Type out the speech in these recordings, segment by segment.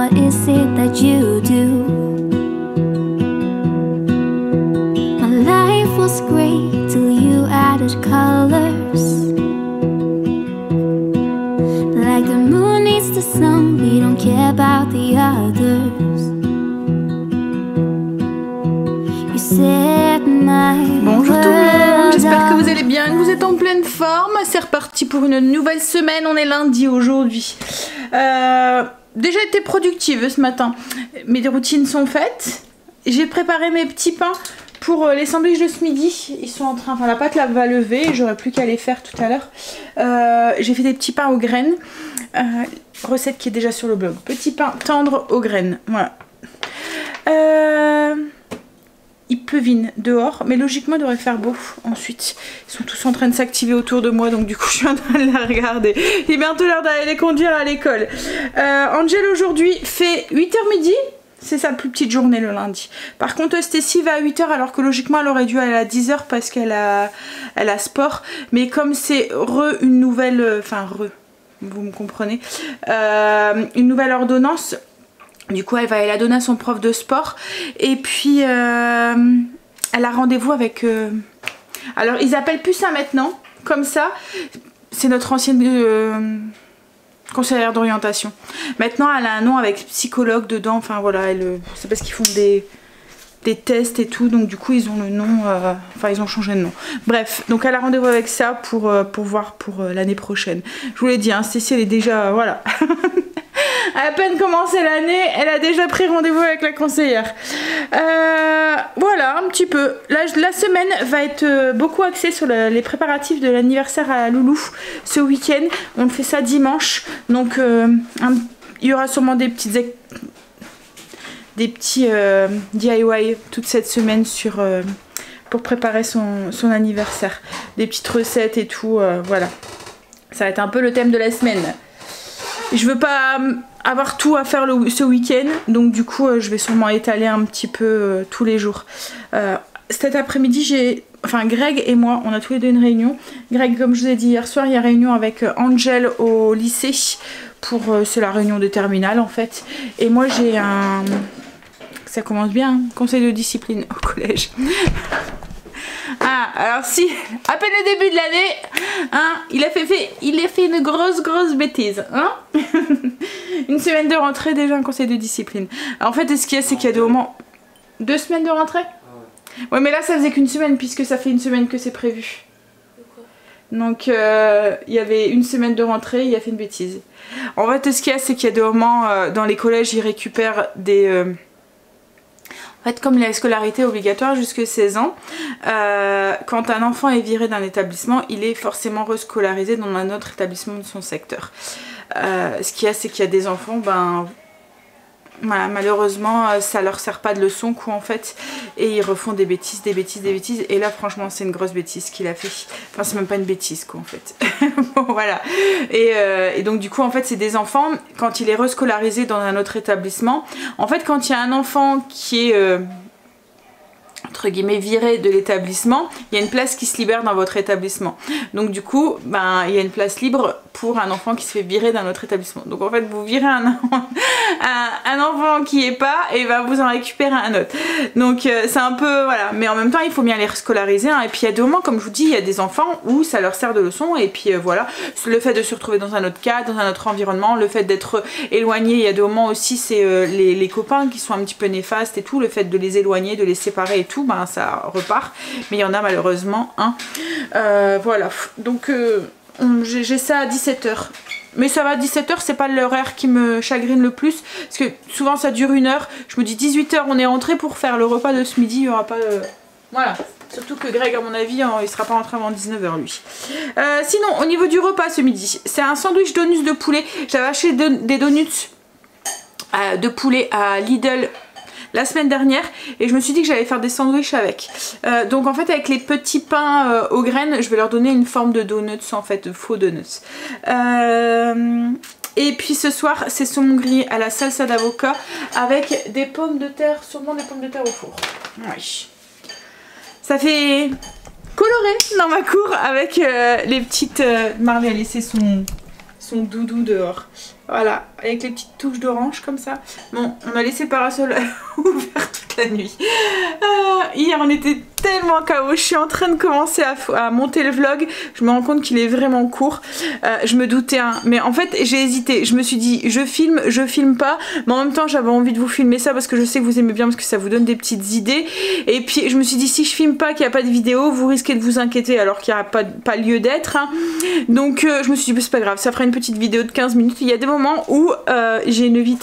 what is it that you do? My life was great till you added colors. Like the moon needs the sun, we don't care about the others. You set my Bonjour tout le monde, j'espère que vous world allez bien, que vous êtes en pleine forme. C'est reparti pour une nouvelle semaine, on est lundi aujourd'hui. Déjà été productive ce matin, mes routines sont faites. J'ai préparé mes petits pains pour les sandwichs de ce midi. Ils sont en train, enfin la pâte là va lever, j'aurais plus qu'à les faire tout à l'heure. J'ai fait des petits pains aux graines, recette qui est déjà sur le blog. Petits pains tendres aux graines, voilà. Il pleuvine dehors, mais logiquement il devrait faire beau ensuite. Ils sont tous en train de s'activer autour de moi, donc du coup je suis en train de les regarder. Il est bientôt l'heure d'aller les conduire à l'école. Angel aujourd'hui fait 8h midi. C'est sa plus petite journée le lundi. Par contre Stécie va à 8h alors que logiquement elle aurait dû aller à 10h parce qu'elle a sport. Mais comme c'est une nouvelle... vous me comprenez, une nouvelle ordonnance. Du coup elle va aller la donner à son prof de sport. Et puis elle a rendez-vous avec... Alors ils appellent plus ça maintenant, comme ça. C'est notre ancienne conseillère d'orientation. Maintenant elle a un nom avec psychologue dedans. Enfin voilà, c'est parce qu'ils font des tests et tout. Donc du coup ils ont le nom... Enfin ils ont changé de nom. Bref, donc elle a rendez-vous avec ça pour voir pour l'année prochaine. Je vous l'ai dit, hein, Stécie elle est déjà... Voilà. À peine commencé l'année, elle a déjà pris rendez-vous avec la conseillère. Voilà, un petit peu. La semaine va être beaucoup axée sur les préparatifs de l'anniversaire à Loulou ce week-end. On fait ça dimanche. Donc, il y aura sûrement des petits DIY toute cette semaine pour préparer son anniversaire. Des petites recettes et tout. Voilà. Ça va être un peu le thème de la semaine. Je veux pas avoir tout à faire ce week-end, donc du coup je vais sûrement étaler un petit peu tous les jours. Cet après-midi Greg et moi on a tous les deux une réunion. Greg, comme je vous ai dit hier soir, il y a réunion avec Angel au lycée pour c'est la réunion de terminale en fait. Et moi j'ai ça commence bien, hein, conseil de discipline au collège. Ah, alors si, à peine le début de l'année, hein, il a fait une grosse bêtise, hein. Une semaine de rentrée, déjà un conseil de discipline. Alors, en fait, ce qu'il y a, c'est qu'il y a des moments... 2 semaines de rentrée? Ouais, mais là, ça faisait qu'une semaine, puisque ça fait une semaine que c'est prévu. Donc, il y avait une semaine de rentrée, il a fait une bêtise. En fait, ce qu'il y a, c'est qu'il y a des moments, dans les collèges, ils récupèrent des... En fait, comme la scolarité est obligatoire jusqu'à 16 ans, quand un enfant est viré d'un établissement, il est forcément rescolarisé dans un autre établissement de son secteur. Ce qu'il y a, c'est qu'il y a des enfants, voilà, malheureusement, ça leur sert pas de leçon, quoi, en fait, et ils refont des bêtises, et là, franchement, c'est une grosse bêtise qu'il a fait. Enfin, c'est même pas une bêtise, quoi, en fait. Bon, voilà. Et donc, du coup, en fait, c'est des enfants, quand il est rescolarisé dans un autre établissement, en fait, quand il y a un enfant qui est... entre guillemets viré de l'établissement, il y a une place qui se libère dans votre établissement. Donc du coup, il y a une place libre pour un enfant qui se fait virer d'un autre établissement. Donc en fait, vous virez un enfant qui est pas et vous en récupérez un autre. Donc c'est un peu, voilà. Mais en même temps, il faut bien les scolariser. Hein. Et puis il y a des moments, comme je vous dis, il y a des enfants où ça leur sert de leçon. Et puis voilà, le fait de se retrouver dans un autre cadre, dans un autre environnement, le fait d'être éloigné, il y a des moments aussi, c'est les copains qui sont un petit peu néfastes et tout. Le fait de les éloigner, de les séparer et tout, ça repart. Mais il y en a malheureusement un. Voilà, donc j'ai ça à 17h. Mais ça va, 17h, c'est pas l'horaire qui me chagrine le plus. Parce que souvent ça dure 1 heure. Je me dis 18h, on est rentré pour faire le repas de ce midi. Il n'y aura pas de... Voilà. Surtout que Greg, à mon avis, il sera pas rentré avant 19h lui. Sinon, au niveau du repas ce midi, c'est un sandwich donuts de poulet. J'avais acheté des donuts de poulet à Lidl la semaine dernière et je me suis dit que j'allais faire des sandwichs avec. Donc en fait avec les petits pains aux graines, je vais leur donner une forme de donuts en fait, de faux donuts. Et puis ce soir c'est saumon grillé à la salsa d'avocat avec des pommes de terre, sûrement des pommes de terre au four. Oui. Ça fait coloré dans ma cour avec les petites... Marley a laissé son doudou dehors. Voilà, avec les petites touches d'orange comme ça. Bon, on a laissé le parasol ouvert toute la nuit. Hier on était tellement KO, je suis en train de commencer à monter le vlog. Je me rends compte qu'il est vraiment court. Je me doutais, hein. Mais en fait j'ai hésité. Je me suis dit je filme pas. Mais en même temps j'avais envie de vous filmer ça parce que je sais que vous aimez bien, parce que ça vous donne des petites idées. Et puis je me suis dit si je filme pas, qu'il n'y a pas de vidéo, vous risquez de vous inquiéter alors qu'il n'y a pas lieu d'être, hein. Donc je me suis dit c'est pas grave, ça fera une petite vidéo de 15 minutes. Il y a des moments où j'ai une vie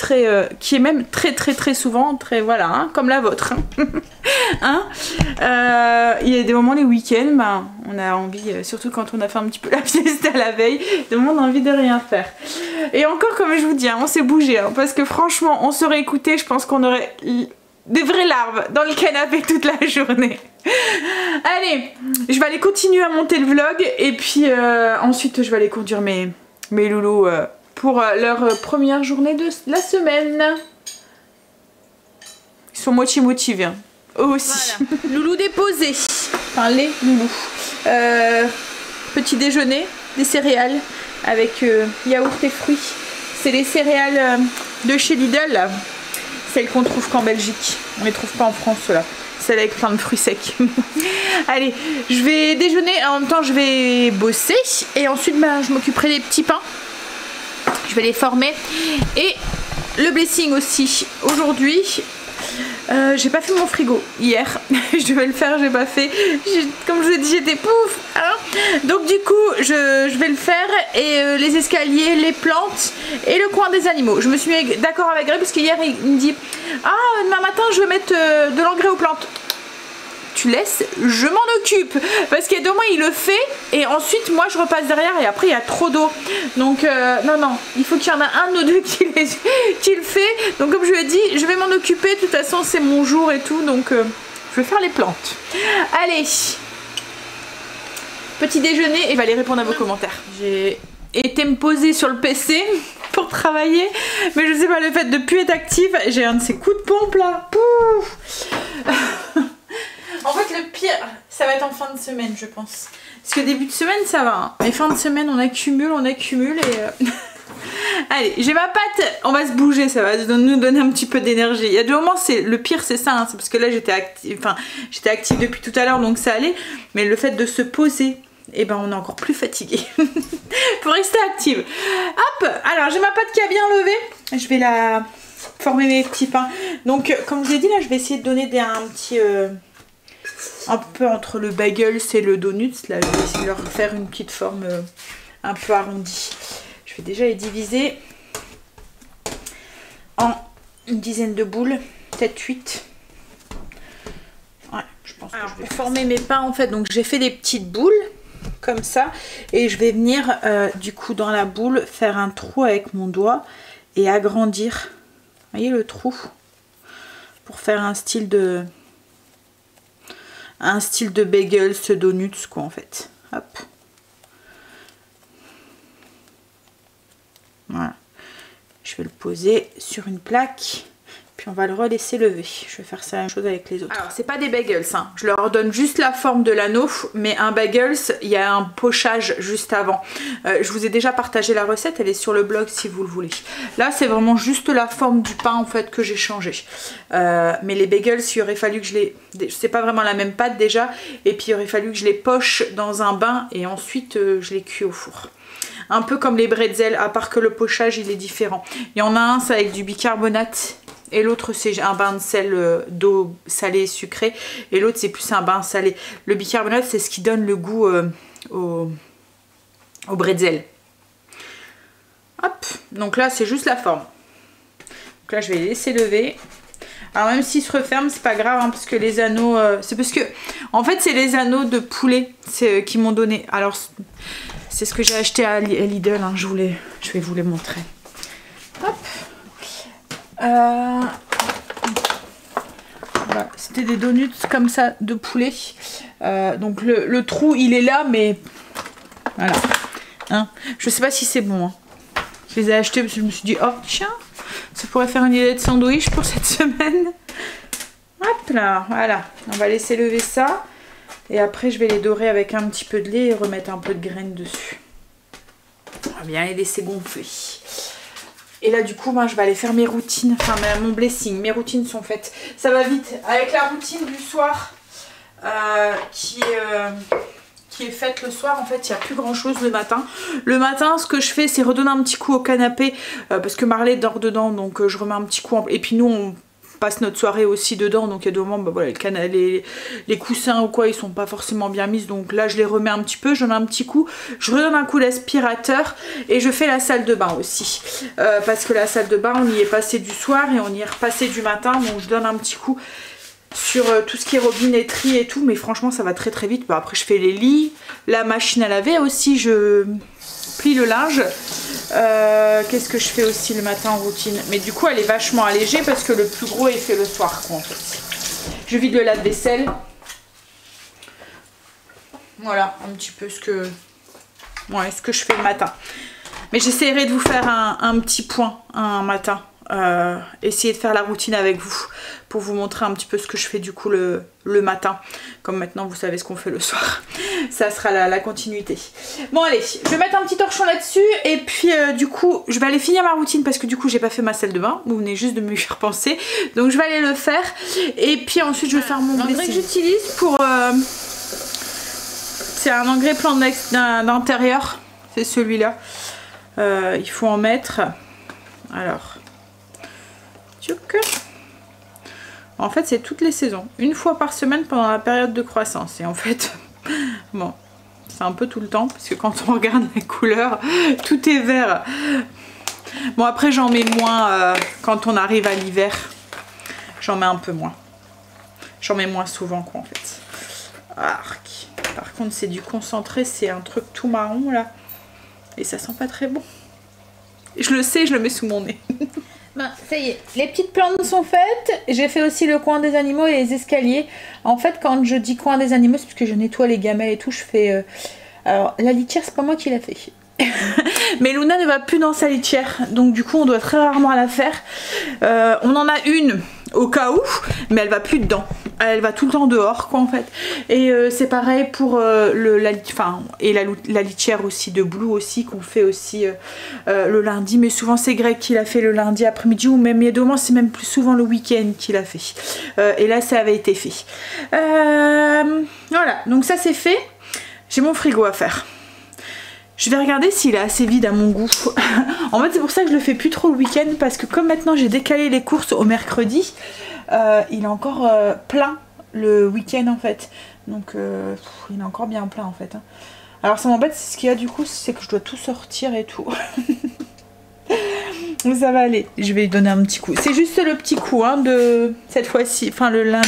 qui est même très souvent voilà, hein, comme la vôtre, hein. Il y a des moments, les week-ends, ben, on a envie, surtout quand on a fait un petit peu la sieste à la veille, des moments on a envie de rien faire. Et encore, comme je vous dis, hein, on s'est bougé, hein, parce que franchement on serait écouté, je pense qu'on aurait des vraies larves dans le canapé toute la journée. Allez, je vais aller continuer à monter le vlog et puis ensuite je vais aller conduire mes loulous pour leur première journée de la semaine. Ils sont moitié motivés, hein. Eux aussi. Voilà. Loulou déposé. Enfin les loulous. Petit déjeuner, des céréales avec yaourt et fruits. C'est les céréales de chez Lidl, celles qu'on trouve qu'en Belgique. On les trouve pas en France là. Celles avec plein de fruits secs. Allez, je vais déjeuner, en même temps je vais bosser et ensuite ben, je m'occuperai des petits pains. Je vais les former et le blessing aussi. Aujourd'hui, j'ai pas fait mon frigo hier. Je devais le faire, j'ai pas fait. Comme je vous ai dit, j'étais pouf, hein. Donc du coup, je vais le faire et les escaliers, les plantes et le coin des animaux. Je me suis mis d'accord avec Greg parce qu'hier il me dit ah demain matin je vais mettre de l'engrais aux plantes. Tu laisses, je m'en occupe parce qu'il y a 2 mois il le fait et ensuite moi je repasse derrière et après il y a trop d'eau, donc non, il faut qu'il y en a un ou deux qui le fait. Donc comme je lui ai dit, je vais m'en occuper, de toute façon c'est mon jour et tout, donc je vais faire les plantes. Allez, petit déjeuner et je vais aller répondre à vos commentaires. J'ai été me poser sur le PC pour travailler, mais je sais pas, le fait de plus être active, j'ai un de ces coups de pompe là. Pouf. En fait le pire, ça va être en fin de semaine je pense. Parce que début de semaine ça va, hein. Mais fin de semaine on accumule et... Allez, j'ai ma patte, on va se bouger, ça va nous donner un petit peu d'énergie. Il y a des moments, le pire c'est ça, hein. C'est parce que là j'étais active depuis tout à l'heure donc ça allait. Mais le fait de se poser, et ben on est encore plus fatigué. Pour rester active. Hop, alors j'ai ma patte qui a bien levé. Je vais la former mes petits pains. Donc comme je vous ai dit là, je vais essayer de donner un petit... un peu entre le bagel et le donut, là je vais essayer de leur faire une petite forme un peu arrondie. Je vais déjà les diviser en une dizaine de boules, peut-être 8. Ouais, je pense que je vais former mes pains en fait. Donc j'ai fait des petites boules comme ça et je vais venir du coup dans la boule faire un trou avec mon doigt et agrandir. Vous voyez le trou, pour faire un style de bagel, ce donuts quoi en fait. Hop. Voilà. Je vais le poser sur une plaque. Puis on va le relaisser lever. Je vais faire ça la même chose avec les autres. Alors c'est pas des bagels, hein. Je leur donne juste la forme de l'anneau. Mais un bagels, il y a un pochage juste avant. Je vous ai déjà partagé la recette, elle est sur le blog si vous le voulez. Là c'est vraiment juste la forme du pain en fait que j'ai changé. Mais les bagels, il aurait fallu que je les... C'est pas vraiment la même pâte déjà. Et puis il aurait fallu que je les poche dans un bain et ensuite je les cuis au four. Un peu comme les bretzels, à part que le pochage il est différent. Il y en a un, c'est avec du bicarbonate. Et l'autre c'est un bain de sel d'eau salée sucrée. Et l'autre c'est plus un bain salé. Le bicarbonate c'est ce qui donne le goût au bretzel. Hop, donc là c'est juste la forme. Donc là je vais les laisser lever. Alors même s'ils se referment c'est pas grave hein, parce que les anneaux... c'est parce que en fait c'est les anneaux de poulet qui m'ont donné. Alors c'est ce que j'ai acheté à Lidl, hein, je vais vous les montrer. Hop. Voilà, c'était des donuts comme ça de poulet. Donc le trou il est là mais voilà. Hein, je sais pas si c'est bon. Hein. Je les ai achetés parce que je me suis dit oh tiens, ça pourrait faire une idée de sandwich pour cette semaine. Hop là, voilà. On va laisser lever ça. Et après je vais les dorer avec un petit peu de lait et remettre un peu de graines dessus. On va bien les laisser gonfler. Et là du coup moi je vais aller faire mes routines, enfin mon blessing, mes routines sont faites. Ça va vite avec la routine du soir qui est faite le soir. En fait il n'y a plus grand chose le matin. Le matin ce que je fais c'est redonner un petit coup au canapé parce que Marley dort dedans, donc je remets un petit coup et puis nous on passe notre soirée aussi dedans, donc il y a des moments bah voilà, les coussins ou quoi ils sont pas forcément bien mis, donc là je les remets un petit peu, je donne un petit coup, je redonne un coup d'aspirateur et je fais la salle de bain aussi parce que la salle de bain on y est passé du soir et on y est repassé du matin, donc je donne un petit coup sur tout ce qui est robinetterie et tout, mais franchement ça va très très vite. Bah, après je fais les lits, la machine à laver aussi, je plie le linge. Qu'est-ce que je fais aussi le matin en routine, mais du coup elle est vachement allégée parce que le plus gros est fait le soir quoi en fait. Je vide le lave-vaisselle, voilà un petit peu ce que je fais le matin, mais j'essaierai de vous faire un petit point un matin, essayer de faire la routine avec vous pour vous montrer un petit peu ce que je fais du coup le matin, comme maintenant vous savez ce qu'on fait le soir. Ça sera la continuité. Bon allez, je vais mettre un petit torchon là-dessus et puis du coup je vais aller finir ma routine parce que du coup j'ai pas fait ma salle de bain, vous venez juste de me faire penser, donc je vais aller le faire et puis ensuite je vais faire mon engrais que j'utilise pour c'est un engrais plan d'intérieur, c'est celui-là, il faut en mettre, alors tchouk. En fait c'est toutes les saisons, une fois par semaine pendant la période de croissance, et en fait bon c'est un peu tout le temps parce que quand on regarde les couleurs tout est vert. Bon après j'en mets moins quand on arrive à l'hiver, j'en mets un peu moins, j'en mets moins souvent quoi en fait. Arc. Par contre c'est du concentré, c'est un truc tout marron là et ça sent pas très bon, je le sais, je le mets sous mon nez. Ben, ça y est, les petites plantes sont faites. J'ai fait aussi le coin des animaux et les escaliers. En fait, quand je dis coin des animaux, c'est parce que je nettoie les gamelles et tout. Je fais. Alors, la litière, c'est pas moi qui l'a fait. Mais Luna ne va plus dans sa litière. Donc, du coup, on doit très rarement la faire. On en a une au cas où, mais elle va plus dedans. Elle va tout le temps dehors, quoi, en fait. Et c'est pareil pour la litière aussi de Blue aussi, qu'on fait aussi le lundi. Mais souvent, c'est Greg qui l'a fait le lundi après-midi, ou même il y a 2 mois, c'est même plus souvent le week-end qu'il l'a fait. Et là, ça avait été fait. Voilà, donc ça, c'est fait. J'ai mon frigo à faire. Je vais regarder s'il est assez vide à mon goût. En fait c'est pour ça que je le fais plus trop le week-end, parce que comme maintenant j'ai décalé les courses au mercredi, il est encore plein le week-end en fait. Donc il est encore bien plein en fait. Alors ça m'embête, ce qu'il y a du coup, c'est que je dois tout sortir et tout. Mais ça va aller, je vais lui donner un petit coup. C'est juste le petit coup hein, de cette fois-ci, enfin le lundi.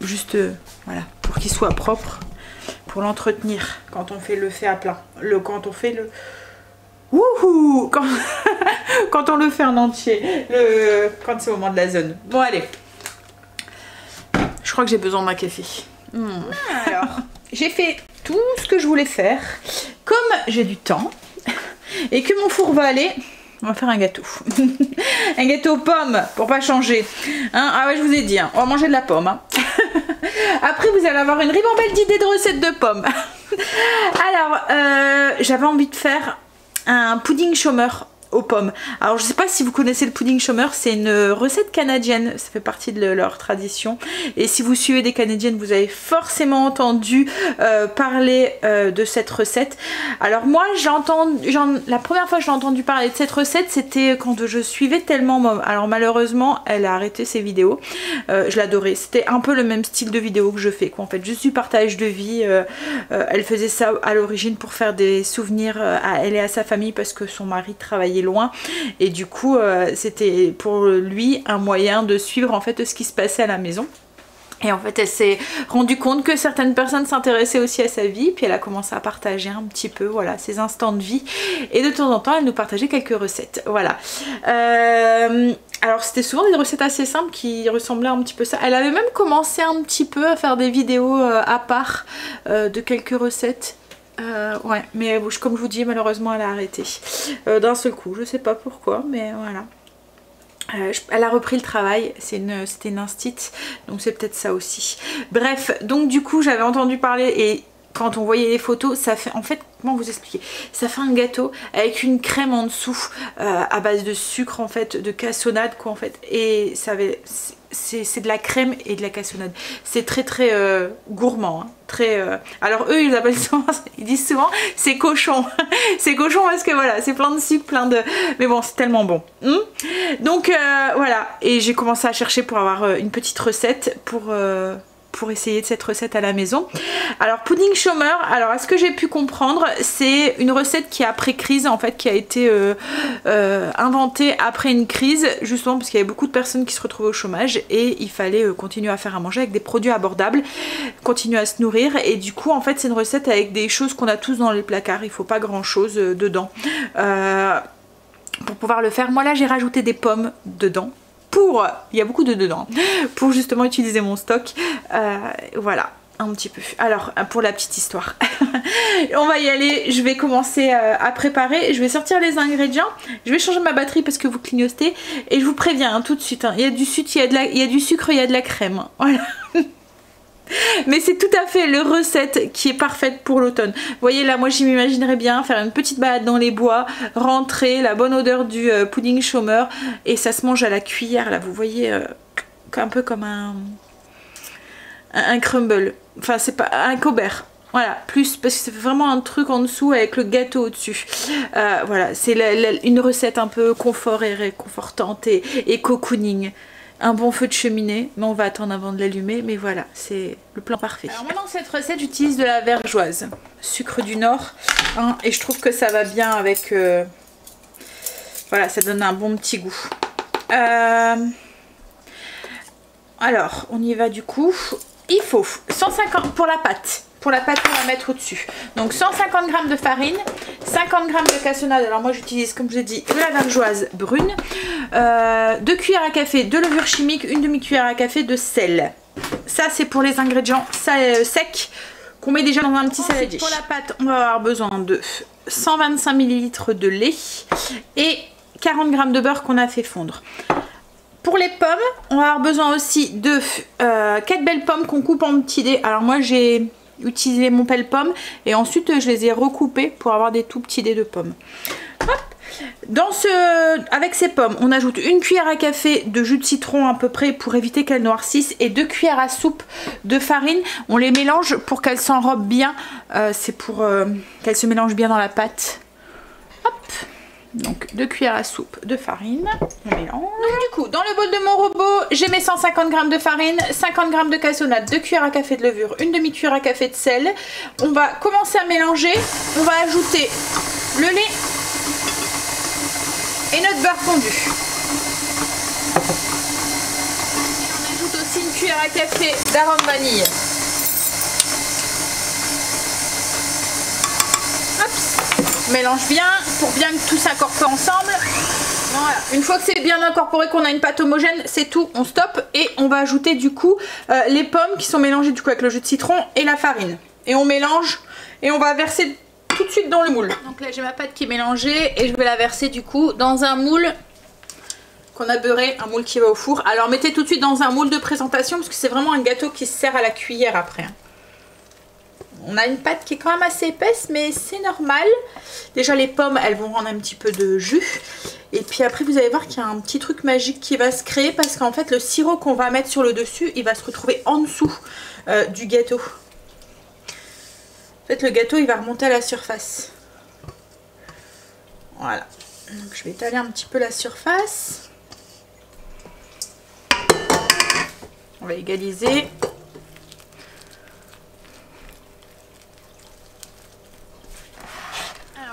Juste voilà, pour qu'il soit propre. Pour l'entretenir quand on fait le fait à plat, quand on fait le wouhou, quand on le fait en entier, quand c'est au moment de la zone. Bon allez, je crois que j'ai besoin d'un café. Alors j'ai fait tout ce que je voulais faire, comme j'ai du temps et que mon four va aller. On va faire un gâteau. Un gâteau aux pommes pour pas changer. Hein, ah ouais, je vous ai dit, hein, on va manger de la pomme. Hein. Après, vous allez avoir une ribambelle d'idées de recettes de pommes. Alors, j'avais envie de faire un pudding chômeur aux pommes. Alors je sais pas si vous connaissez le pudding chômeur, c'est une recette canadienne, ça fait partie de leur tradition, et si vous suivez des canadiennes vous avez forcément entendu parler de cette recette. Alors moi la première fois que j'ai entendu parler de cette recette c'était quand je suivais Tellement Mom. Alors malheureusement elle a arrêté ses vidéos, je l'adorais, c'était un peu le même style de vidéo que je fais quoi, en fait juste du partage de vie. Elle faisait ça à l'origine pour faire des souvenirs à elle et à sa famille parce que son mari travaillait loin et du coup c'était pour lui un moyen de suivre en fait ce qui se passait à la maison. Et en fait elle s'est rendue compte que certaines personnes s'intéressaient aussi à sa vie, puis elle a commencé à partager un petit peu voilà ses instants de vie, et de temps en temps elle nous partageait quelques recettes, voilà. Alors c'était souvent des recettes assez simples qui ressemblaient un petit peu à ça. Elle avait même commencé un petit peu à faire des vidéos à part de quelques recettes. Ouais, mais comme je vous dis, malheureusement elle a arrêté d'un seul coup, je sais pas pourquoi, mais voilà. Elle a repris le travail, c'était une instite, donc c'est peut-être ça aussi. Bref, donc du coup j'avais entendu parler, et quand on voyait les photos, ça fait, en fait, comment vous expliquer, ça fait un gâteau avec une crème en dessous à base de sucre en fait, de cassonade quoi en fait, et ça avait, c'est de la crème et de la cassonade. C'est très très gourmand, hein. Très. Alors eux ils appellent souvent, ils disent souvent c'est cochon, c'est cochon parce que voilà, c'est plein de sucre, plein de, mais bon c'est tellement bon. Donc voilà, et j'ai commencé à chercher pour avoir une petite recette pour essayer de cette recette à la maison. Alors pudding chômeur, alors à ce que j'ai pu comprendre, c'est une recette qui est après crise en fait, qui a été inventée après une crise, justement parce qu'il y avait beaucoup de personnes qui se retrouvaient au chômage et il fallait continuer à faire à manger avec des produits abordables, continuer à se nourrir, et du coup en fait c'est une recette avec des choses qu'on a tous dans les placards, il faut pas grand chose dedans pour pouvoir le faire. Moi là j'ai rajouté des pommes dedans. Il y a beaucoup de dedans, pour justement utiliser mon stock, voilà, un petit peu. Alors pour la petite histoire, on va y aller, je vais commencer à préparer, je vais sortir les ingrédients, je vais changer ma batterie parce que vous clignotez, et je vous préviens hein, tout de suite, hein, il y a du sucre, il y a du sucre, il y a de la crème, hein, voilà. Mais c'est tout à fait la recette qui est parfaite pour l'automne. Vous voyez là, moi je m'imaginerais bien faire une petite balade dans les bois, rentrer, la bonne odeur du pudding chômeur, et ça se mange à la cuillère là, vous voyez, un peu comme un crumble, enfin c'est pas un Cobert. Voilà, plus parce que c'est vraiment un truc en dessous avec le gâteau au-dessus. Voilà, c'est une recette un peu confort et réconfortante et cocooning. Un bon feu de cheminée, mais on va attendre avant de l'allumer, mais voilà, c'est le plan parfait. Alors moi dans cette recette j'utilise de la vergeoise, sucre du Nord, hein, et je trouve que ça va bien avec, voilà, ça donne un bon petit goût. Alors on y va du coup, il faut 150 pour la pâte. Pour la pâte, on va mettre au-dessus. Donc 150 g de farine, 50 g de cassonade. Alors moi j'utilise, comme je vous ai dit, de la vergeoise brune, 2 cuillères à café de levure chimique, une demi-cuillère à café de sel. Ça c'est pour les ingrédients secs qu'on met déjà dans un petit saladier. Pour la pâte, on va avoir besoin de 125 ml de lait et 40 g de beurre qu'on a fait fondre. Pour les pommes, on va avoir besoin aussi de 4 belles pommes qu'on coupe en petits dés. Alors moi j'ai utilisé mon pelle-pomme et ensuite je les ai recoupées pour avoir des tout petits dés de pommes. Hop. Avec ces pommes, on ajoute une cuillère à café de jus de citron à peu près pour éviter qu'elles noircissent et 2 cuillères à soupe de farine. On les mélange pour qu'elles s'enrobent bien. C'est pour qu'elles se mélangent bien dans la pâte. Hop. Donc 2 cuillères à soupe de farine, on mélange. Donc du coup, dans le bol de mon robot, j'ai mes 150 g de farine, 50 g de cassonade, 2 cuillères à café de levure, une demi-cuillère à café de sel. On va commencer à mélanger, on va ajouter le lait et notre beurre fondu. Et on ajoute aussi une cuillère à café d'arôme vanille. Mélange bien pour bien que tout s'incorpore ensemble. Voilà. Une fois que c'est bien incorporé, qu'on a une pâte homogène, c'est tout, on stoppe et on va ajouter du coup les pommes qui sont mélangées du coup avec le jus de citron et la farine. Et on mélange et on va verser tout de suite dans le moule. Donc là j'ai ma pâte qui est mélangée et je vais la verser du coup dans un moule qu'on a beurré, un moule qui va au four. Alors mettez tout de suite dans un moule de présentation parce que c'est vraiment un gâteau qui se sert à la cuillère après. On a une pâte qui est quand même assez épaisse, mais c'est normal. Déjà les pommes, elles vont rendre un petit peu de jus. Et puis après, vous allez voir qu'il y a un petit truc magique qui va se créer parce qu'en fait, le sirop qu'on va mettre sur le dessus, il va se retrouver en dessous du gâteau. En fait, le gâteau, il va remonter à la surface. Voilà. Donc je vais étaler un petit peu la surface. On va égaliser.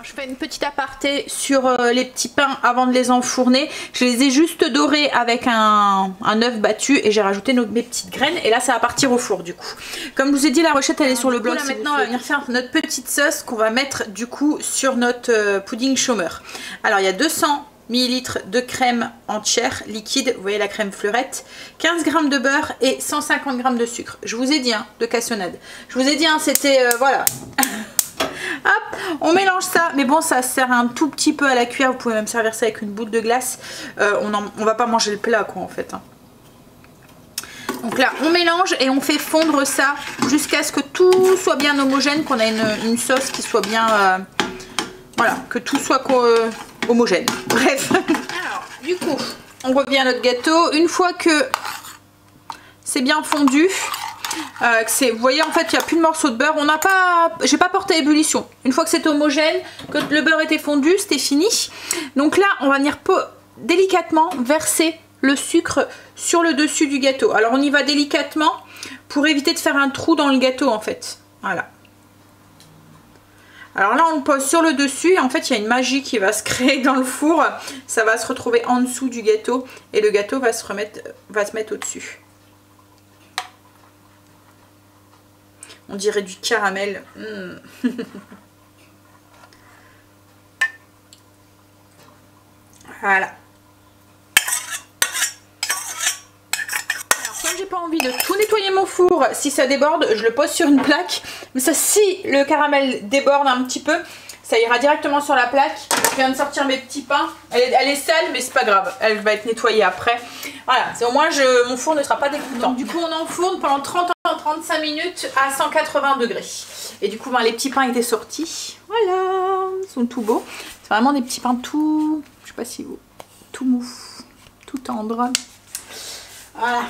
Je fais une petite aparté sur les petits pains avant de les enfourner. Je les ai juste dorés avec un œuf battu et j'ai rajouté mes petites graines. Et là, ça va partir au four du coup. Comme je vous ai dit, la recette elle est sur le blog. Là, maintenant, on va venir faire notre petite sauce qu'on va mettre du coup sur notre pudding chômeur. Alors, il y a 200 ml de crème entière liquide, vous voyez la crème fleurette, 15 g de beurre et 150 g de sucre. Je vous ai dit, hein, de cassonade. Je vous ai dit, hein, c'était, voilà. Hop, on mélange ça, mais bon ça sert un tout petit peu à la cuillère, vous pouvez même servir ça avec une boule de glace, on va pas manger le plat quoi en fait. Hein. Donc là, on mélange et on fait fondre ça jusqu'à ce que tout soit bien homogène, qu'on ait une sauce qui soit bien... voilà, que tout soit homogène. Bref. Alors, du coup, on revient à notre gâteau. Une fois que c'est bien fondu, vous voyez, en fait, il n'y a plus de morceaux de beurre. J'ai pas porté à ébullition. Une fois que c'est homogène, que le beurre était fondu, c'était fini. Donc là, on va venir délicatement verser le sucre sur le dessus du gâteau. Alors on y va délicatement pour éviter de faire un trou dans le gâteau en fait. Voilà. Alors là on le pose sur le dessus et en fait il y a une magie qui va se créer dans le four. Ça va se retrouver en dessous du gâteau et le gâteau va se mettre au-dessus. On dirait du caramel. Voilà. J'ai pas envie de tout nettoyer mon four, si ça déborde je le pose sur une plaque, mais ça, si le caramel déborde un petit peu, ça ira directement sur la plaque. Je viens de sortir mes petits pains, elle est sale mais c'est pas grave, elle va être nettoyée après. Voilà, c'est au moins mon four ne sera pas dégoûtant. Donc, du coup on enfourne pendant 30-35 minutes à 180 degrés. Et du coup les petits pains étaient sortis, voilà, ils sont tout beaux. C'est vraiment des petits pains tout, je sais pas si vous, tout mou, tout tendre. Voilà.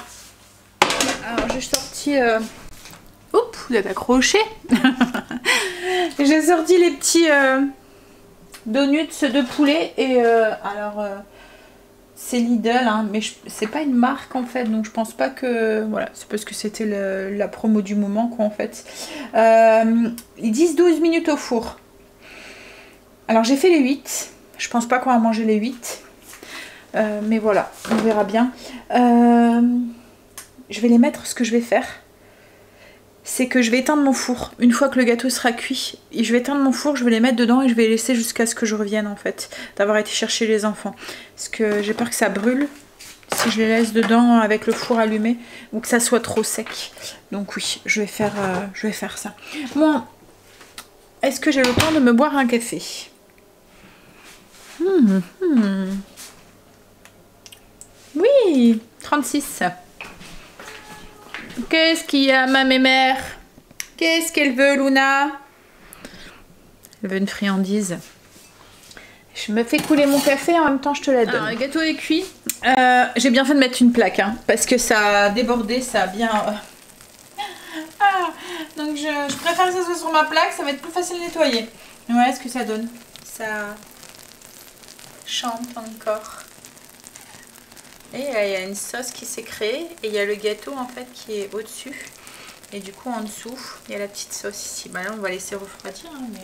Alors j'ai sorti... Oups, vous êtes accrochés. J'ai sorti les petits donuts de poulet. Et alors, c'est Lidl, hein, mais c'est pas une marque en fait. Donc je pense pas que... Voilà, c'est parce que c'était la promo du moment quoi en fait. 10-12 minutes au four. Alors j'ai fait les 8. Je pense pas qu'on va manger les 8. Mais voilà, on verra bien. Je vais les mettre, ce que je vais faire, c'est que je vais éteindre mon four. Une fois que le gâteau sera cuit, et je vais éteindre mon four, je vais les mettre dedans et je vais les laisser jusqu'à ce que je revienne en fait, d'avoir été chercher les enfants. Parce que j'ai peur que ça brûle si je les laisse dedans avec le four allumé ou que ça soit trop sec. Donc oui, je vais faire ça. Bon, est-ce que j'ai le temps de me boire un café? Oui, 36. Qu'est-ce qu'il y a, ma mémère? Qu'est-ce qu'elle veut, Luna? Elle veut une friandise. Je me fais couler mon café, en même temps je te la donne. Alors, le gâteau est cuit. J'ai bien fait de mettre une plaque, hein, parce que ça a débordé, ça a bien... donc je préfère que ça soit sur ma plaque, ça va être plus facile à nettoyer. Ouais, ce que ça donne. Ça chante encore. Et il y a une sauce qui s'est créée et il y a le gâteau en fait qui est au-dessus. Et du coup en dessous, il y a la petite sauce ici. Bah là on va laisser refroidir. Hein, mais...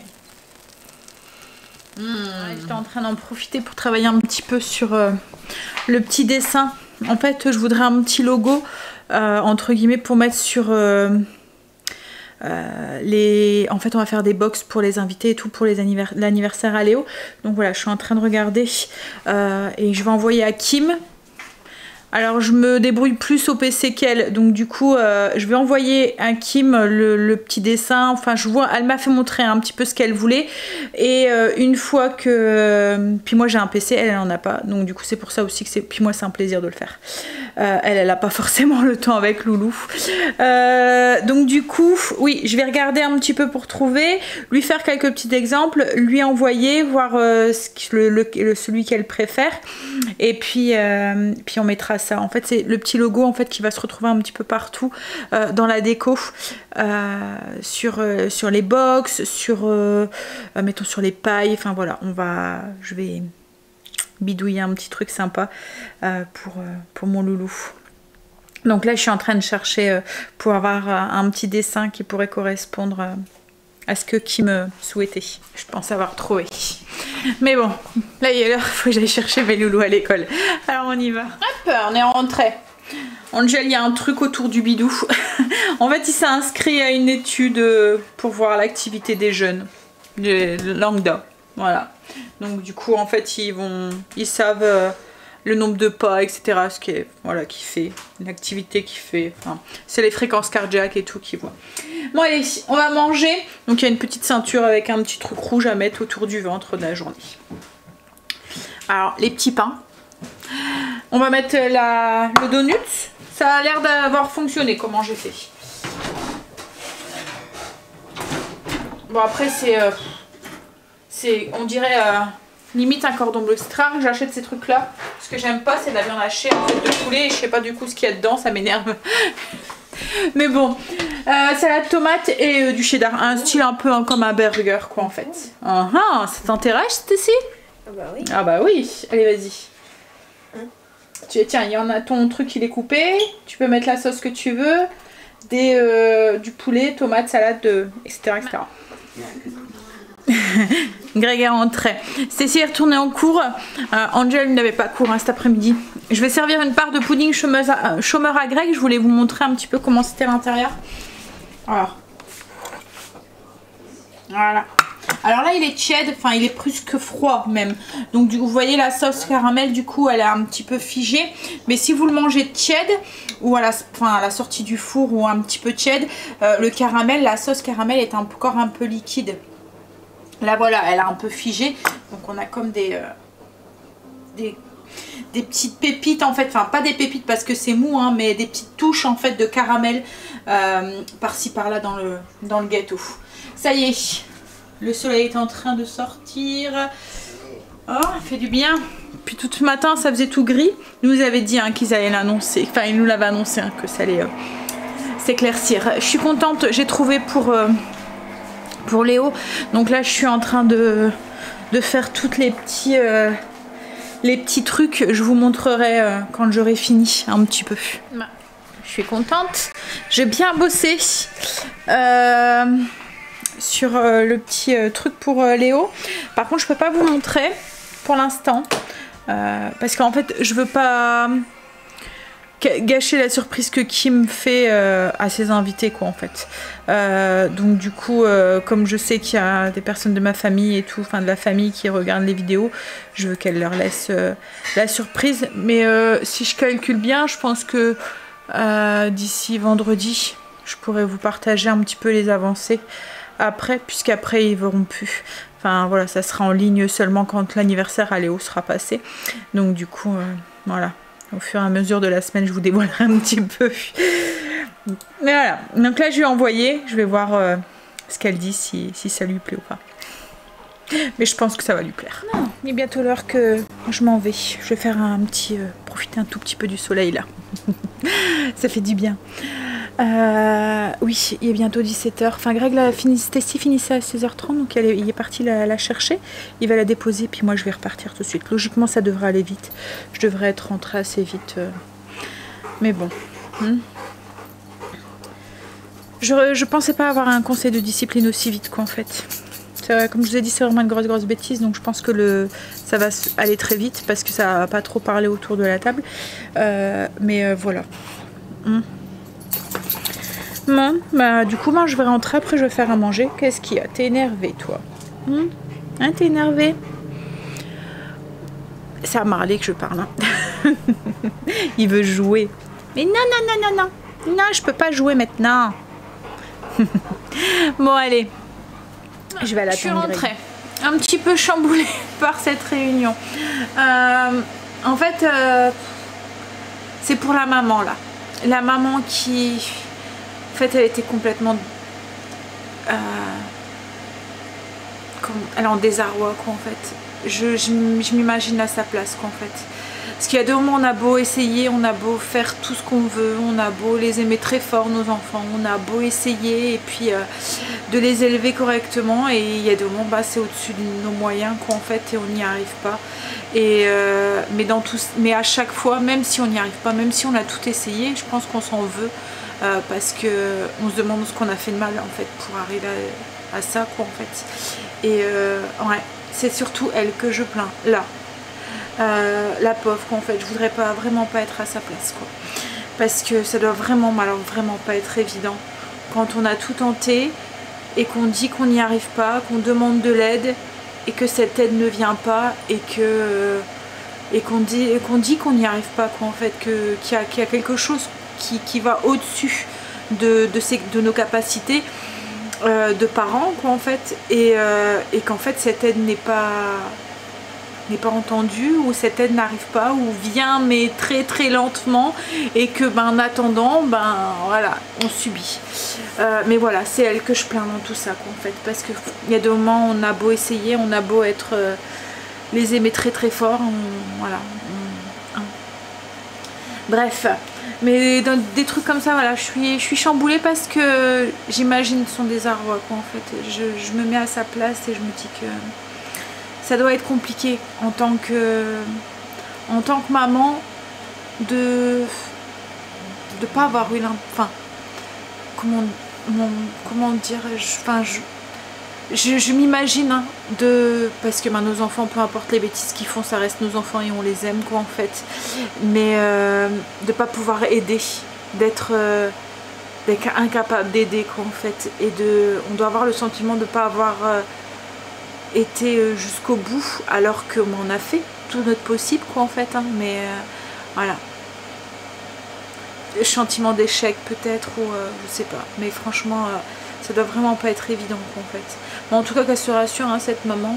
J'étais en train d'en profiter pour travailler un petit peu sur le petit dessin. En fait je voudrais un petit logo entre guillemets pour mettre sur... En fait on va faire des box pour les invités et tout pour l'anniversaire à Léo. Donc voilà, je suis en train de regarder et je vais envoyer à Kim. Alors je me débrouille plus au PC qu'elle, donc du coup je vais envoyer à Kim le petit dessin. Enfin je vois, elle m'a fait montrer un petit peu ce qu'elle voulait. Et une fois que... Puis moi j'ai un PC, elle en a pas. Donc du coup c'est pour ça aussi que c'est... Puis moi c'est un plaisir de le faire. Elle a pas forcément le temps avec Loulou. Donc du coup, oui, je vais regarder un petit peu pour trouver, lui faire quelques petits exemples, lui envoyer, voir celui qu'elle préfère. Et puis on mettra ça. En fait, c'est le petit logo en fait qui va se retrouver un petit peu partout dans la déco, sur les box, mettons sur les pailles. Enfin voilà, je vais bidouiller un petit truc sympa pour mon loulou. Donc là je suis en train de chercher pour avoir un petit dessin qui pourrait correspondre à ce que Kim souhaitait. Je pense avoir trouvé. Mais bon, là il est l'heure, il faut que j'aille chercher mes loulous à l'école. Alors on y va. Hop, on est rentré. Angel, il y a un truc autour du bidou. En fait il s'est inscrit à une étude pour voir l'activité des jeunes de Langda. Voilà. Donc du coup en fait ils savent le nombre de pas, etc. Ce qui est, voilà, qui fait l'activité qui fait. Enfin, c'est les fréquences cardiaques et tout qui voit. Bon allez, on va manger. Donc il y a une petite ceinture avec un petit truc rouge à mettre autour du ventre de la journée. Alors les petits pains. On va mettre le donut. Ça a l'air d'avoir fonctionné comment j'ai fait. Bon après c'est on dirait limite un cordon bleu. C'est rare que j'achète ces trucs là. Ce que j'aime pas c'est de la viande hachée en fait, de poulet et je sais pas du coup ce qu'il y a dedans, ça m'énerve. Mais bon, salade tomate et du cheddar. Un style un peu comme un burger quoi en fait. Ça t'intéresse Stacy? Ah bah oui. Ah bah oui, allez vas-y. Tiens, il y en a, ton truc il est coupé. Tu peux mettre la sauce que tu veux. Du poulet, tomate, salade, etc. etc. Greg est rentré. Stacy est retournée en cours. Angel n'avait pas cours cet après-midi. Je vais servir une part de pudding chômeur à Greg. Je voulais vous montrer un petit peu comment c'était l'intérieur. Alors. Voilà. Alors là il est tiède, enfin il est plus que froid même. Donc vous voyez la sauce caramel du coup elle est un petit peu figée. Mais si vous le mangez tiède ou à la sortie du four ou un petit peu tiède, le caramel, la sauce caramel est encore un peu liquide. Là voilà, elle a un peu figé. Donc on a comme des petites pépites en fait. Enfin pas des pépites parce que c'est mou hein, mais des petites touches en fait de caramel par-ci par-là dans le gâteau. Ça y est. Le soleil est en train de sortir. Oh, fait du bien. Puis tout ce matin, ça faisait tout gris. Ils nous avaient dit hein, qu'ils allaient l'annoncer. Enfin, ils nous l'avaient annoncé hein, que ça allait s'éclaircir. Je suis contente. J'ai trouvé pour Léo. Donc là, je suis en train de faire toutes les petits trucs. Je vous montrerai quand j'aurai fini un petit peu. Je suis contente. J'ai bien bossé. Sur le petit truc pour Léo. Par contre je peux pas vous montrer pour l'instant parce qu'en fait je veux pas gâcher la surprise que Kim fait à ses invités quoi en fait. Donc du coup comme je sais qu'il y a des personnes de ma famille et tout, enfin de la famille qui regardent les vidéos, je veux qu'elle leur laisse la surprise. Mais si je calcule bien, je pense que d'ici vendredi je pourrais vous partager un petit peu les avancées après, puisqu'après ils verront plus. Enfin voilà, ça sera en ligne seulement quand l'anniversaire à Léo sera passé. Donc du coup, voilà. Au fur et à mesure de la semaine, je vous dévoilerai un petit peu. Mais voilà. Donc là, je lui ai envoyé. Je vais voir ce qu'elle dit, si ça lui plaît ou pas. Mais je pense que ça va lui plaire. Non, il est bientôt l'heure que je m'en vais. Je vais faire profiter un tout petit peu du soleil là. Ça fait du bien. Oui, il est bientôt 17 h. Enfin, Greg Stacy finissait à 16 h 30, donc il est parti la chercher. Il va la déposer, puis moi je vais repartir tout de suite. Logiquement, ça devrait aller vite. Je devrais être rentrée assez vite. Mais bon. Je pensais pas avoir un conseil de discipline aussi vite qu'en fait. Comme je vous ai dit, c'est vraiment une grosse bêtise, donc je pense que ça va aller très vite parce que ça va pas trop parler autour de la table. Mais voilà. Bon, bah du coup moi je vais rentrer, après je vais faire à manger. Qu'est-ce qu'il y a? T'es énervé toi? Hein, t'es énervé? C'est à Marley que je parle. Hein. Il veut jouer. Mais non, je peux pas jouer maintenant. Bon allez, je vais à la Je suis rentrée un petit peu chamboulée par cette réunion. En fait, c'est pour la maman là. La maman qui... En fait, elle était complètement... elle est en désarroi, quoi, en fait. Je m'imagine à sa place, quoi, en fait. Parce qu'il y a 2 moments, on a beau essayer, on a beau faire tout ce qu'on veut, on a beau les aimer très fort, nos enfants, on a beau essayer, et puis de les élever correctement, et il y a 2 moments, bah, c'est au-dessus de nos moyens, quoi, en fait, et on n'y arrive pas. Et, mais à chaque fois, même si on n'y arrive pas, même si on a tout essayé, je pense qu'on s'en veut. Parce que on se demande ce qu'on a fait de mal en fait pour arriver à ça quoi en fait. Et ouais, c'est surtout elle que je plains là, la pauvre quoi en fait. Je voudrais vraiment pas être à sa place quoi, parce que ça doit vraiment pas être évident quand on a tout tenté et qu'on dit qu'on n'y arrive pas, qu'on demande de l'aide et que cette aide ne vient pas et qu'on dit qu'on n'y arrive pas quoi en fait, qu'il y a quelque chose qui va au-dessus de nos capacités de parents quoi en fait, et qu'en fait cette aide n'est pas n'est pas entendu, ou cette aide n'arrive pas, ou vient mais très très lentement, et que en attendant, voilà, on subit. Mais voilà, c'est elle que je plains dans tout ça, quoi, en fait, parce que il y a des moments on a beau essayer, on a beau être les aimer très très fort, voilà. Bref, mais dans des trucs comme ça, voilà, je suis chamboulée parce que j'imagine son désarroi, quoi, en fait. Je me mets à sa place et je me dis que ça doit être compliqué en tant que maman de pas avoir eu comment dire, je m'imagine, hein, parce que nos enfants, peu importe les bêtises qu'ils font, ça reste nos enfants et on les aime, quoi, en fait, mais de pas pouvoir aider, d'être incapable d'aider, quoi, en fait, et on doit avoir le sentiment de pas avoir été jusqu'au bout alors qu'on en a fait tout notre possible, quoi, en fait, hein, mais voilà, le sentiment d'échec peut-être, ou je sais pas, mais franchement ça doit vraiment pas être évident, quoi, en fait. Mais en tout cas, qu'elle se rassure, hein, cette maman,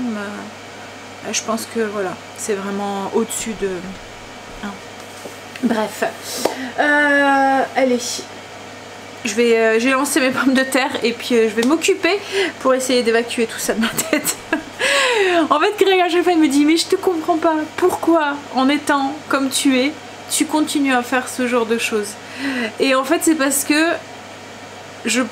je pense que voilà, c'est vraiment au-dessus de... hein. Bref, allez, j'ai lancé mes pommes de terre et puis je vais m'occuper pour essayer d'évacuer tout ça de ma tête. En fait, Greg à chaque fois il me dit, mais je te comprends pas, pourquoi en étant comme tu es, tu continues à faire ce genre de choses? Et en fait, c'est parce que je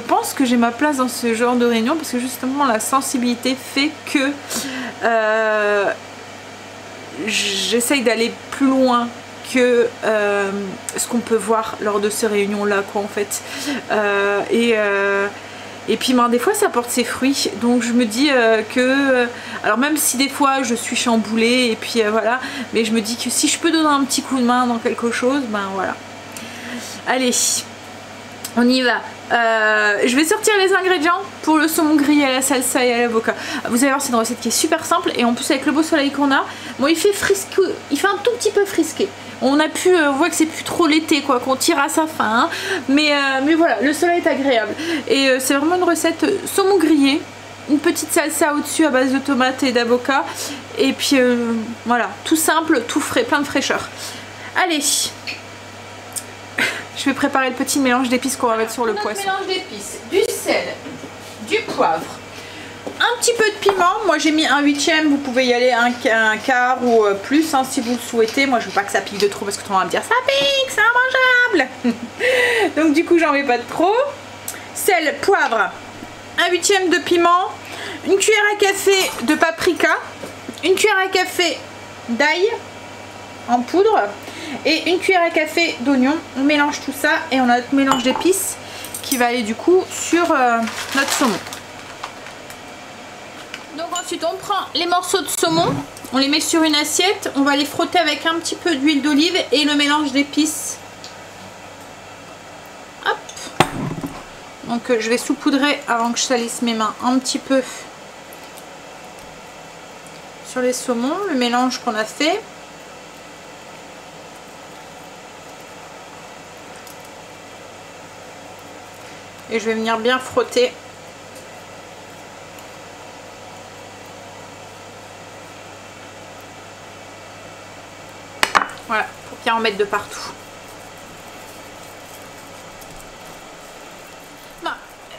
pense que j'ai ma place dans ce genre de réunion, parce que justement la sensibilité fait que j'essaye d'aller plus loin que ce qu'on peut voir lors de ces réunions là, quoi, en fait, et puis des fois ça porte ses fruits, donc je me dis que alors même si des fois je suis chamboulée et puis voilà, mais je me dis que si je peux donner un petit coup de main dans quelque chose, voilà. Allez, on y va. Je vais sortir les ingrédients pour le saumon grillé à la salsa et à l'avocat. Vous allez voir, c'est une recette qui est super simple, et en plus avec le beau soleil qu'on a, bon, il fait frisqué, il fait un tout petit peu frisqué. On voit que c'est plus trop l'été, quoi, qu'on tire à sa fin, hein. Mais voilà, le soleil est agréable, et c'est vraiment une recette saumon grillé, une petite salsa au-dessus à base de tomates et d'avocat, et puis voilà, tout simple, tout frais, plein de fraîcheur. Allez, je vais préparer le petit mélange d'épices qu'on va mettre sur le poisson. Mélange d'épices, du sel, du poivre, un petit peu de piment. Moi j'ai mis un 1/8, vous pouvez y aller un quart ou plus, hein, si vous le souhaitez. Moi je veux pas que ça pique de trop parce que tout le monde va me dire ça pique, c'est immangeable. Donc du coup j'en mets pas de trop. Sel, poivre, un 1/8 de piment, une cuillère à café de paprika, une cuillère à café d'ail en poudre et une cuillère à café d'oignon. On mélange tout ça et on a notre mélange d'épices qui va aller du coup sur notre saumon. Donc ensuite on prend les morceaux de saumon, on les met sur une assiette, on va les frotter avec un petit peu d'huile d'olive et le mélange d'épices. Hop. Donc je vais saupoudrer avant que je salisse mes mains un petit peu sur les saumons, le mélange qu'on a fait. Et je vais venir bien frotter. Voilà, pour bien en mettre de partout.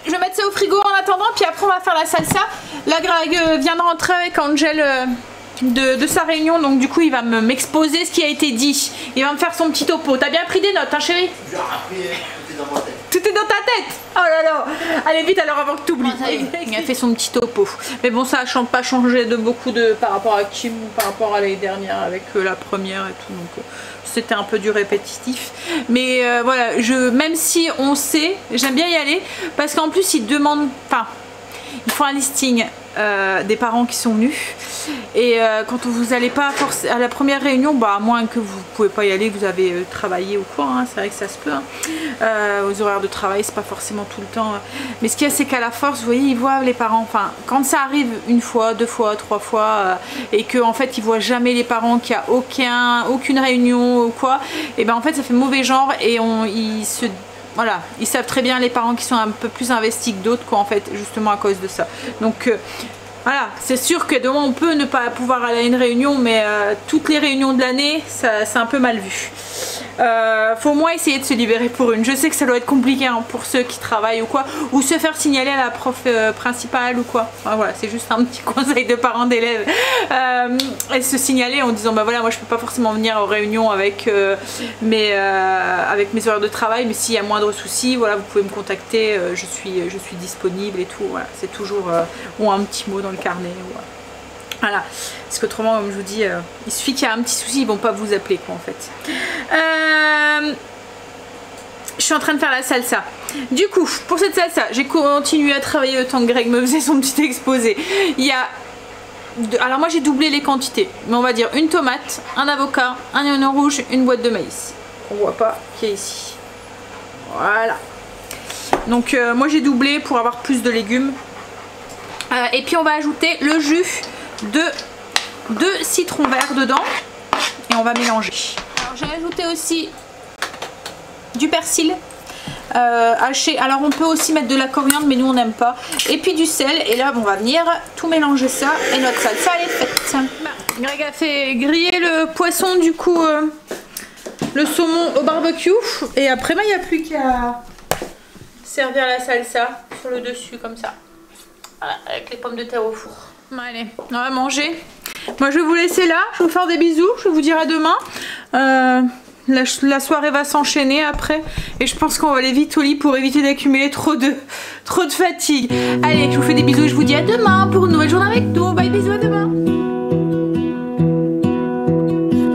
Je vais mettre ça au frigo en attendant, puis après on va faire la salsa. Là, Greg vient de rentrer avec Angel de sa réunion, donc du coup il va m'exposer ce qui a été dit. Il va me faire son petit topo. T'as bien pris des notes, hein, chérie? J'ai appris, tout est dans ma tête. Tout est dans ta tête? Oh là là. Allez vite alors avant que tu oublies. Il a fait son petit topo. Mais bon, ça n'a pas changé de beaucoup par rapport à Kim ou par rapport à l'année dernière avec la première et tout. Donc c'était un peu du répétitif. Mais voilà, même si on sait, j'aime bien y aller parce qu'en plus ils demandent, enfin, ils font un listing des parents qui sont venus, et quand vous n'allez pas à la première réunion, à moins que vous ne pouvez pas y aller, que vous avez travaillé ou quoi, hein, c'est vrai que ça se peut, hein. Aux horaires de travail c'est pas forcément tout le temps, mais ce qu'il y a c'est qu'à la force, vous voyez, ils voient les parents, enfin quand ça arrive une fois, deux fois, trois fois, et que en fait ils voient jamais les parents, qu'il n'y a aucune réunion ou quoi, et ben en fait ça fait mauvais genre, et voilà, ils savent très bien, les parents qui sont un peu plus investis que d'autres, quoi, en fait, justement à cause de ça. Donc Voilà, c'est sûr que demain on peut ne pas pouvoir aller à une réunion, mais toutes les réunions de l'année, c'est un peu mal vu. Faut au moins essayer de se libérer pour une. Je sais que ça doit être compliqué hein, pour ceux qui travaillent ou quoi, ou se faire signaler à la prof principale ou quoi. Enfin, voilà, c'est juste un petit conseil de parents d'élèves. Et se signaler en disant bah voilà, moi je peux pas forcément venir aux réunions avec mes horaires de travail, mais s'il y a moindre souci, voilà, vous pouvez me contacter, je suis disponible et tout. Voilà, c'est toujours ou un petit mot dans le carnet. Voilà, parce qu'autrement, comme je vous dis, il suffit qu'il y ait un petit souci, ils vont pas vous appeler quoi en fait. Je suis en train de faire la salsa. Du coup, pour cette salsa, j'ai continué à travailler le temps que Greg me faisait son petit exposé. Il y a... Alors moi j'ai doublé les quantités, mais on va dire une tomate, un avocat, un oignon rouge, une boîte de maïs. On voit pas qui est ici. Voilà. Donc moi j'ai doublé pour avoir plus de légumes. Et puis on va ajouter le jus de 2 citrons verts dedans et on va mélanger. Alors j'ai ajouté aussi du persil haché. Alors on peut aussi mettre de la coriandre, mais nous on n'aime pas. Et puis du sel. Et là on va venir tout mélanger ça et notre salsa elle est faite. Greg a fait griller le poisson, du coup le saumon au barbecue. Et après il n'y a plus qu'à servir la salsa sur le dessus comme ça. Voilà, avec les pommes de terre au four. Allez, on va manger. Moi je vais vous laisser là, je vais vous faire des bisous, je vais vous dire à demain. La soirée va s'enchaîner après et je pense qu'on va aller vite au lit pour éviter d'accumuler trop de fatigue. Allez, je vous fais des bisous et je vous dis à demain pour une nouvelle journée avec nous. Bye, bisous, à demain.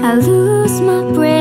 I lose my breath.